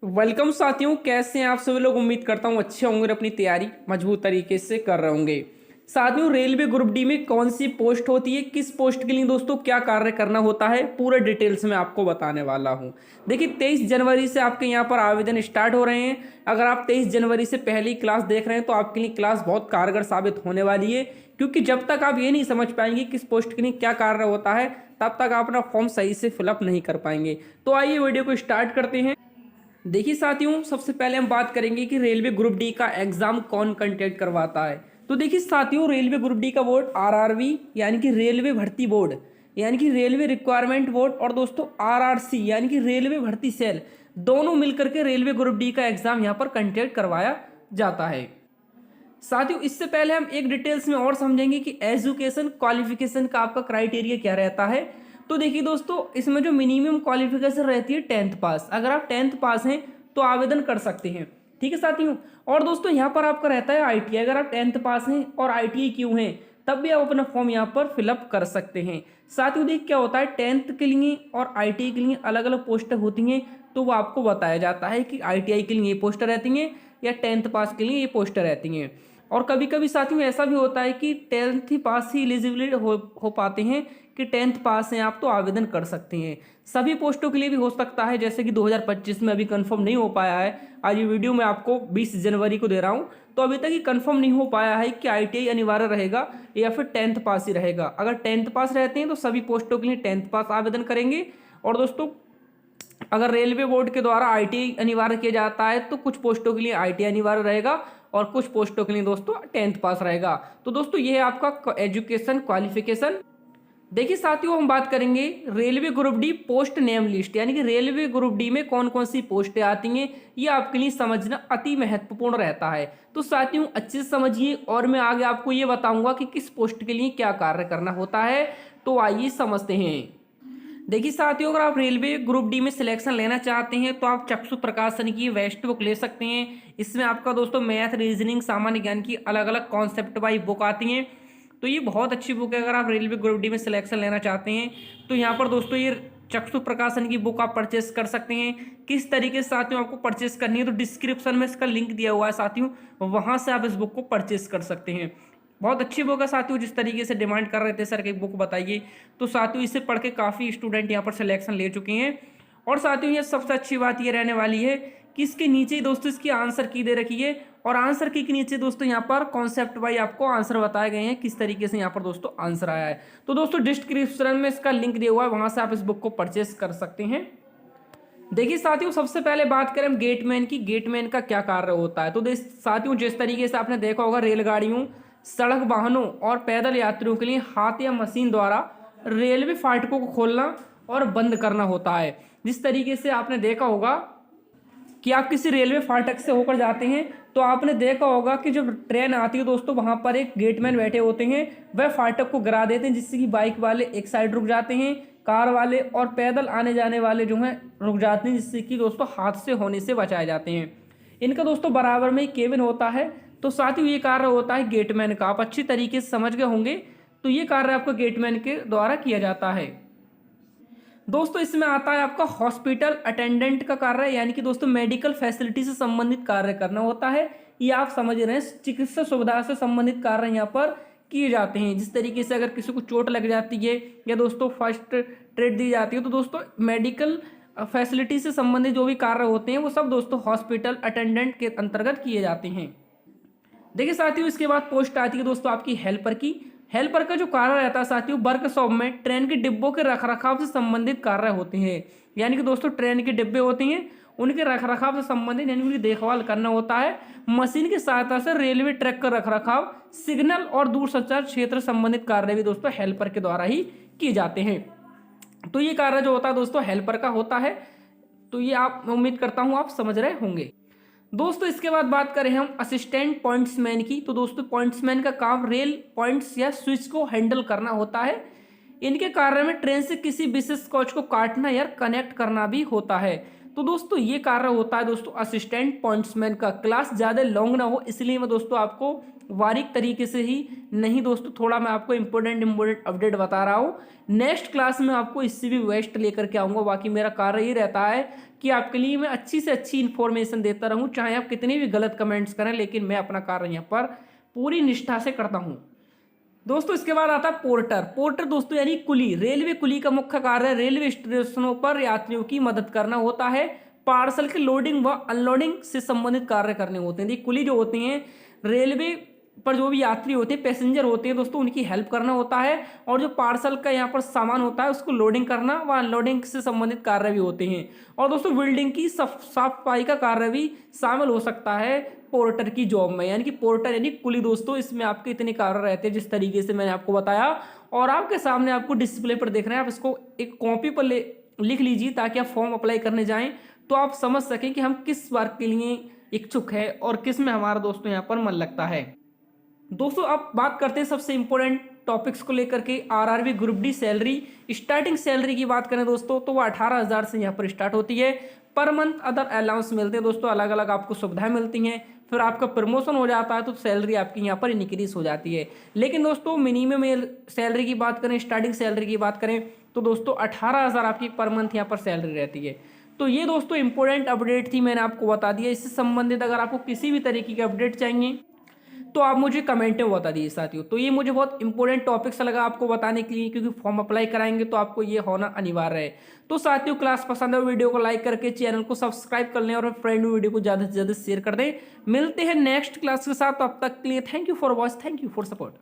Welcome साथियों, कैसे हैं आप सभी लोग। उम्मीद करता हूं अच्छे होंगे और अपनी तैयारी मजबूत तरीके से कर रहे होंगे। साथियों, रेलवे ग्रुप डी में कौन सी पोस्ट होती है, किस पोस्ट के लिए दोस्तों क्या कार्य करना होता है, पूरे डिटेल्स में आपको बताने वाला हूं। देखिए, 23 जनवरी से आपके यहां पर आवेदन स्टार्ट हो रहे हैं। अगर आप 23 जनवरी से पहली क्लास देख रहे हैं तो आपके लिए क्लास बहुत कारगर साबित होने वाली है, क्योंकि जब तक आप ये नहीं समझ पाएंगे किस पोस्ट के लिए क्या कार्य होता है, तब तक आप अपना फॉर्म सही से फिलअप नहीं कर पाएंगे। तो आइए वीडियो को स्टार्ट करते हैं। देखिए साथियों, सबसे पहले हम बात करेंगे कि रेलवे ग्रुप डी का एग्जाम कौन कंडक्ट करवाता है। तो देखिए साथियों, रेलवे ग्रुप डी का बोर्ड आरआरबी यानी कि रेलवे भर्ती बोर्ड यानी कि रेलवे रिक्वायरमेंट बोर्ड और दोस्तों आरआरसी यानी कि रेलवे भर्ती सेल, दोनों मिलकर के रेलवे ग्रुप डी का एग्जाम यहाँ पर कंडक्ट करवाया जाता है। साथियों, इससे पहले हम एक डिटेल्स में और समझेंगे कि एजुकेशन क्वालिफिकेशन का आपका क्राइटेरिया क्या रहता है। तो देखिए दोस्तों, इसमें जो मिनिमम क्वालिफिकेशन रहती है 10th पास। अगर आप 10th पास हैं तो आवेदन कर सकते हैं, ठीक है साथियों। और दोस्तों यहाँ पर आपका रहता है आईटीआई। अगर आप 10th पास हैं और आईटीआई क्यों हैं, तब भी आप अपना फॉर्म यहाँ पर फिलअप कर सकते हैं। साथियों देख, क्या होता है, 10th के लिए और आईटीआई के लिए अलग अलग पोस्टें होती हैं। तो वो आपको बताया जाता है कि आईटीआई के लिए ये पोस्टर रहती हैं या 10th पास के लिए ये पोस्टर रहती हैं। और कभी कभी साथियों ऐसा भी होता है कि 10th ही पास ही एलिजिबिलिटी हो पाते हैं कि 10th पास हैं आप तो आवेदन कर सकते हैं। सभी पोस्टों के लिए भी हो सकता है, जैसे कि 2025 में अभी कंफर्म नहीं हो पाया है। आज ये वीडियो मैं आपको 20 जनवरी को दे रहा हूँ, तो अभी तक ही कंफर्म नहीं हो पाया है कि आईटीआई अनिवार्य रहेगा या फिर 10th पास ही रहेगा। अगर 10th पास रहते हैं तो सभी पोस्टों के लिए 10th पास आवेदन करेंगे। और दोस्तों, अगर रेलवे बोर्ड के द्वारा आईटीआई अनिवार्य किया जाता है तो कुछ पोस्टों के लिए आईटीआई अनिवार्य रहेगा और कुछ पोस्टों के लिए दोस्तों 10th पास रहेगा। तो दोस्तों ये है आपका एजुकेशन क्वालिफिकेशन। देखिए साथियों, हम बात करेंगे railway group D post name list, यानी कि रेलवे ग्रुप डी में कौन कौन सी पोस्टें आती हैं, ये आपके लिए समझना अति महत्वपूर्ण रहता है। तो साथियों अच्छे से समझिए और मैं आगे आपको ये बताऊंगा कि किस पोस्ट के लिए क्या कार्य करना होता है। तो आइए समझते हैं। देखिए साथियों, अगर आप रेलवे ग्रुप डी में सिलेक्शन लेना चाहते हैं तो आप चक्षु प्रकाशन की वेस्ट बुक ले सकते हैं। इसमें आपका दोस्तों मैथ, रीजनिंग, सामान्य ज्ञान की अलग अलग कॉन्सेप्ट वाइज बुक आती हैं। तो ये बहुत अच्छी बुक है। अगर आप रेलवे ग्रुप डी में सिलेक्शन लेना चाहते हैं तो यहाँ पर दोस्तों ये चक्षु प्रकाशन की बुक आप परचेस कर सकते हैं। किस तरीके से साथियों आपको परचेस करनी है, तो डिस्क्रिप्शन में इसका लिंक दिया हुआ है साथियों, वहाँ से आप इस बुक को परचेस कर सकते हैं। बहुत अच्छी बुक है साथियों। जिस तरीके से डिमांड कर रहे थे सर कि बुक बताइए, तो साथियों इसे पढ़ के काफ़ी स्टूडेंट यहाँ पर सिलेक्शन ले चुके हैं। और साथियों ये सबसे अच्छी बात ये रहने वाली है कि इसके नीचे ही दोस्तों इसकी आंसर की दे रखी है और आंसर की के नीचे दोस्तों यहाँ पर कॉन्सेप्ट वाइज आपको आंसर बताए गए हैं, किस तरीके से यहाँ पर दोस्तों आंसर आया है। तो दोस्तों डिस्क्रिप्शन में इसका लिंक दिया हुआ है, वहाँ से आप इस बुक को परचेस कर सकते हैं। देखिए साथियों, सबसे पहले बात करें हम गेटमैन की। गेटमैन का क्या कार्य होता है, तो साथियों जिस तरीके से आपने देखा होगा, रेलगाड़ियों, सड़क वाहनों और पैदल यात्रियों के लिए हाथ या मशीन द्वारा रेलवे फाटकों को खोलना और बंद करना होता है। जिस तरीके से आपने देखा होगा कि आप किसी रेलवे फाटक से होकर जाते हैं तो आपने देखा होगा कि जब ट्रेन आती है दोस्तों, वहां पर एक गेटमैन बैठे होते हैं, वह फाटक को गिरा देते हैं, जिससे कि बाइक वाले एक साइड रुक जाते हैं, कार वाले और पैदल आने जाने वाले जो हैं रुक जाते हैं, जिससे कि दोस्तों हादसे होने से बचाए जाते हैं। इनका दोस्तों बराबर में केबिन होता है। तो साथियों ये कार्य होता है गेटमैन का, आप अच्छी तरीके से समझ गए होंगे। तो ये कार्य आपको गेटमैन के द्वारा किया जाता है। दोस्तों इसमें आता है आपका हॉस्पिटल अटेंडेंट का कार्य, यानी कि दोस्तों मेडिकल फैसिलिटी से संबंधित कार्य करना होता है। ये आप समझ रहे हैं, चिकित्सा सुविधा से संबंधित कार्य यहाँ पर किए जाते हैं। जिस तरीके से अगर किसी को चोट लग जाती है या दोस्तों फर्स्ट ट्रीट दी जाती है, तो दोस्तों मेडिकल फैसिलिटी से संबंधित जो भी कार्य होते हैं वो सब दोस्तों हॉस्पिटल अटेंडेंट के अंतर्गत किए जाते हैं। देखिए साथियों, इसके बाद पोस्ट आती है दोस्तों आपकी हेल्पर की। हेल्पर का जो कार्य रहता है साथियों, वर्कशॉप में ट्रेन के डिब्बों के रखरखाव से संबंधित कार्य होते हैं। यानी कि दोस्तों ट्रेन के डिब्बे होते हैं, उनके रखरखाव से संबंधित यानी उनकी देखभाल करना होता है। मशीन की सहायता से रेलवे ट्रैक का रखरखाव, सिग्नल और दूरसंचार क्षेत्र संबंधित कार्य भी दोस्तों हेल्पर के द्वारा ही किए जाते हैं। तो ये कार्य जो होता है दोस्तों हेल्पर का होता है। तो ये आप, उम्मीद करता हूँ आप समझ रहे होंगे। दोस्तों इसके बाद बात करें हम असिस्टेंट पॉइंट्समैन की। तो दोस्तों पॉइंट्समैन का काम रेल पॉइंट्स या स्विच को हैंडल करना होता है। इनके कार्य में ट्रेन से किसी विशेष कोच को काटना या कनेक्ट करना भी होता है। तो दोस्तों ये कार्य होता है दोस्तों असिस्टेंट पॉइंट्समैन का। क्लास ज़्यादा लॉन्ग ना हो इसलिए मैं दोस्तों आपको बारीक तरीके से ही नहीं दोस्तों, थोड़ा मैं आपको इंपॉर्टेंट अपडेट बता रहा हूँ। नेक्स्ट क्लास में आपको इससे भी वेस्ट लेकर के आऊँगा। बाकी मेरा कार्य ये रहता है कि आपके लिए मैं अच्छी से अच्छी इन्फॉर्मेशन देता रहूँ, चाहे आप कितने भी गलत कमेंट्स करें, लेकिन मैं अपना कार्य यहाँ पर पूरी निष्ठा से करता हूँ दोस्तों। इसके बाद आता है पोर्टर। पोर्टर दोस्तों यानी कुली। रेलवे कुली का मुख्य कार्य रेलवे स्टेशनों पर यात्रियों की मदद करना होता है। पार्सल के लोडिंग व अनलोडिंग से संबंधित कार्य करने होते हैं। कुली जो होते हैं रेलवे पर जो भी यात्री होते हैं, पैसेंजर होते हैं दोस्तों, उनकी हेल्प करना होता है। और जो पार्सल का यहाँ पर सामान होता है उसको लोडिंग करना व अनलोडिंग से संबंधित कार्य भी होते हैं। और दोस्तों बिल्डिंग की साफ सफाई का कार्य भी शामिल हो सकता है पोर्टर की जॉब में। यानी कि पोर्टर यानी कुली दोस्तों, इसमें आपके इतने कार्य रहते हैं जिस तरीके से मैंने आपको बताया। और आपके सामने आपको डिस्प्ले पर देख रहे हैं, आप इसको एक कॉपी पर लिख लीजिए ताकि आप फॉर्म अप्लाई करने जाएं तो आप समझ सकें कि हम किस वर्क के लिए इच्छुक है और किस में हमारा दोस्तों यहाँ पर मन लगता है। दोस्तों अब बात करते हैं सबसे इंपॉर्टेंट टॉपिक्स को लेकर के। RRB group D salary, starting salary की बात करें दोस्तों तो वो 18,000 से यहाँ पर स्टार्ट होती है। पर मंथ अदर अलाउंस मिलते हैं दोस्तों, अलग अलग आपको सुविधाएं मिलती हैं। फिर आपका प्रमोशन हो जाता है तो सैलरी आपकी यहाँ पर इंक्रीज हो जाती है। लेकिन दोस्तों मिनिमम सैलरी की बात करें, स्टार्टिंग सैलरी की बात करें तो दोस्तों 18,000 आपकी पर मंथ यहाँ पर सैलरी रहती है। तो ये दोस्तों इंपॉर्टेंट अपडेट थी, मैंने आपको बता दिया। इससे संबंधित अगर आपको किसी भी तरीके के अपडेट चाहिए तो आप मुझे कमेंट में बता दीजिए साथियों। तो ये मुझे बहुत इंपॉर्टेंट टॉपिक्स लगा आपको बताने के लिए, क्योंकि फॉर्म अप्लाई कराएंगे तो आपको ये होना अनिवार्य है। तो साथियों क्लास पसंद है वीडियो को लाइक करके चैनल को सब्सक्राइब कर लें और फ्रेंड वीडियो को ज़्यादा से ज़्यादा शेयर कर दें। मिलते हैं नेक्स्ट क्लास के साथ, तो अब तक के लिए thank you for watch, thank you for support.